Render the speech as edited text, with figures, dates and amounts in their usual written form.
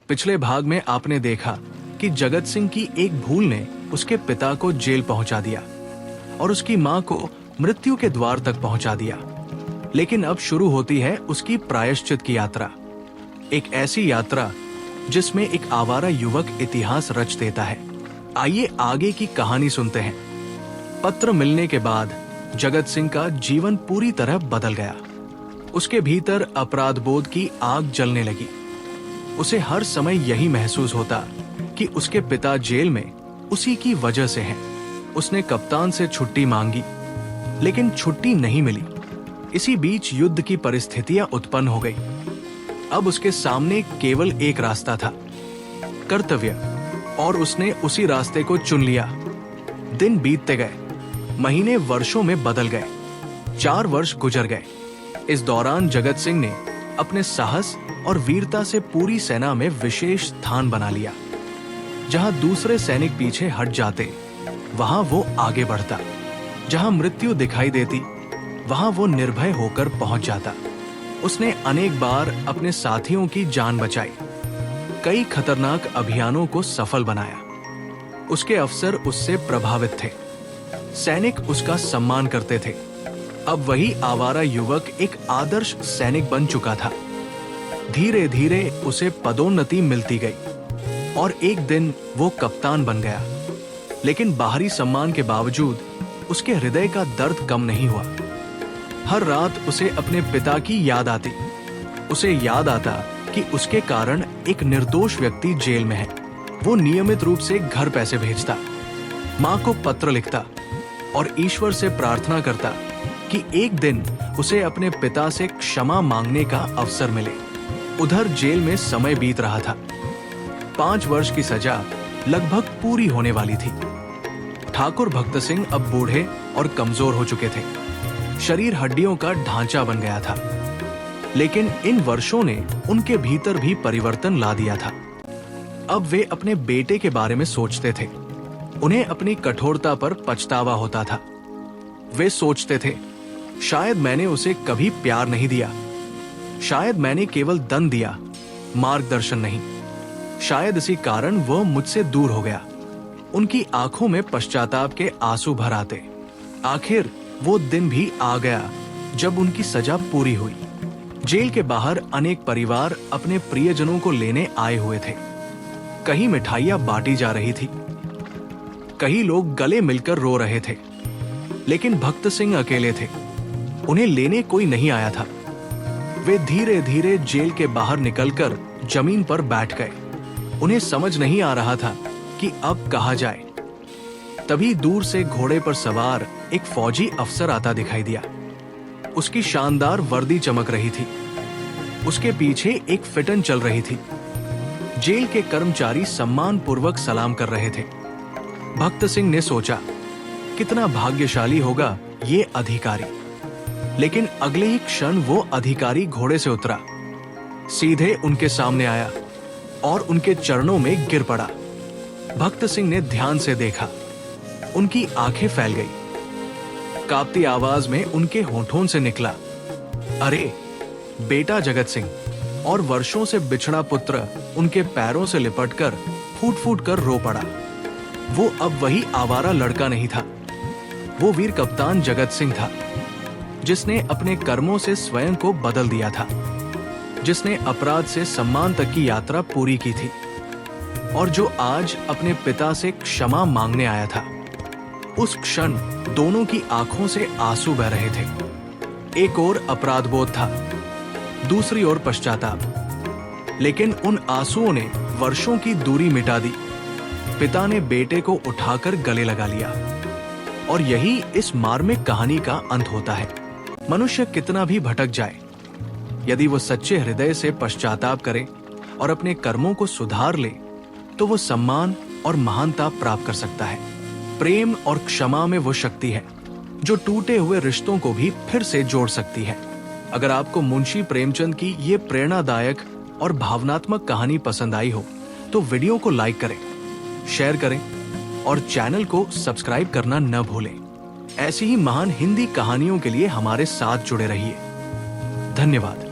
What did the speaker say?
पिछले भाग में आपने देखा कि जगत सिंह की एक भूल ने उसके पिता को जेल पहुंचा दिया और उसकी मां को मृत्यु के द्वार तक पहुंचा दिया। लेकिन अब शुरू होती है उसकी प्रायश्चित की यात्रा, एक ऐसी यात्रा जिसमें एक आवारा युवक इतिहास रच देता है। आइए आगे की कहानी सुनते हैं। पत्र मिलने के बाद जगत सिंह का जीवन पूरी तरह बदल गया। उसके भीतर अपराध बोध की आग जलने लगी। उसे हर समय यही महसूस होता कि उसके पिता जेल में उसी की वजह से हैं। उसने कप्तान से छुट्टी मांगी, लेकिन छुट्टी नहीं मिली। इसी बीच युद्ध की परिस्थितियां उत्पन्न हो गई। अब उसके सामने केवल एक रास्ता था, कर्तव्य, और उसने उसी रास्ते को चुन लिया। दिन बीतते गए, महीने वर्षों में बदल गए। 4 वर्ष गुजर गए। इस दौरान जगत सिंह ने अपने साहस और वीरता से पूरी सेना में विशेष स्थान बना लिया। जहां दूसरे सैनिक पीछे हट जाते, वहां वो आगे बढ़ता। जहां मृत्यु दिखाई देती, वहां वो निर्भय होकर पहुंच जाता। उसने अनेक बार अपने साथियों की जान बचाई, कई खतरनाक अभियानों को सफल बनाया। उसके अफसर उससे प्रभावित थे, सैनिक उसका सम्मान करते थे। अब वही आवारा युवक एक आदर्श सैनिक बन चुका था। धीरे धीरे उसे पदोन्नति मिलती गई और एक दिन वो कप्तान बन गया। लेकिन बाहरी सम्मान के बावजूद उसके हृदय का दर्द कम नहीं हुआ। हर रात उसे अपने पिता की याद आती। उसे याद आता कि उसके कारण एक निर्दोष व्यक्ति जेल में है। वो नियमित रूप से घर पैसे भेजता, मां को पत्र लिखता और ईश्वर से प्रार्थना करता कि एक दिन उसे अपने पिता से क्षमा मांगने का अवसर मिले। उधर जेल में समय बीत रहा था। 5 वर्ष की सजा लगभग पूरी होने वाली थी। ठाकुर भक्त सिंह अब बूढ़े और कमजोर हो चुके थे। शरीर हड्डियों का ढांचा बन गया था। लेकिन इन वर्षों ने उनके भीतर भी परिवर्तन ला दिया था। अब वे अपने बेटे के बारे में सोचते थे। उन्हें अपनी कठोरता पर पछतावा होता था। वे सोचते थे, शायद मैंने उसे कभी प्यार नहीं दिया। शायद मैंने केवल दंड दिया, मार्गदर्शन नहीं। शायद इसी कारण वह मुझसे दूर हो गया। उनकी आंखों में पश्चाताप के आंसू भर आते। आखिर वो दिन भी आ गया जब उनकी सजा पूरी हुई। जेल के बाहर अनेक परिवार अपने प्रियजनों को लेने आए हुए थे। कहीं मिठाइयां बांटी जा रही थी, कहीं लोग गले मिलकर रो रहे थे। लेकिन भक्त सिंह अकेले थे। उन्हें लेने कोई नहीं आया था। वे धीरे धीरे जेल के बाहर निकलकर जमीन पर बैठ गए। उन्हें समझ नहीं आ रहा था कि अब कहा जाए। तभी दूर से घोड़े पर सवार एक फौजी अफसर आता दिखाई दिया। उसकी शानदार वर्दी चमक रही थी। उसके पीछे एक फिटन चल रही थी। जेल के कर्मचारी सम्मान पूर्वक सलाम कर रहे थे। भक्त सिंह ने सोचा, कितना भाग्यशाली होगा ये अधिकारी। लेकिन अगले ही क्षण वो अधिकारी घोड़े से उतरा, सीधे उनके सामने आया और उनके चरणों में गिर पड़ा। भक्त सिंह ने ध्यान से देखा। उनकी आंखें फैल गई। कांपती आवाज में उनके होठों से निकला, अरे बेटा जगत सिंह। और वर्षों से बिछड़ा पुत्र उनके पैरों से लिपटकर फूट फूट कर रो पड़ा। वो अब वही आवारा लड़का नहीं था। वो वीर कप्तान जगत सिंह था, जिसने अपने कर्मों से स्वयं को बदल दिया था, जिसने अपराध से सम्मान तक की यात्रा पूरी की थी और जो आज अपने पिता से क्षमा मांगने आया था। उस क्षण दोनों की आंखों से आंसू बह रहे थे। एक ओर अपराध बोध था, दूसरी ओर पश्चाताप। लेकिन उन आंसुओं ने वर्षों की दूरी मिटा दी। पिता ने बेटे को उठाकर गले लगा लिया। और यही इस मार्मिक कहानी का अंत होता है। मनुष्य कितना भी भटक जाए, यदि वो सच्चे हृदय से पश्चाताप करे और अपने कर्मों को सुधार ले, तो वो सम्मान और महानता प्राप्त कर सकता है। प्रेम और क्षमा में वो शक्ति है जो टूटे हुए रिश्तों को भी फिर से जोड़ सकती है। अगर आपको मुंशी प्रेमचंद की ये प्रेरणादायक और भावनात्मक कहानी पसंद आई हो, तो वीडियो को लाइक करें, शेयर करें और चैनल को सब्सक्राइब करना न भूलें। ऐसी ही महान हिंदी कहानियों के लिए हमारे साथ जुड़े रहिए। धन्यवाद।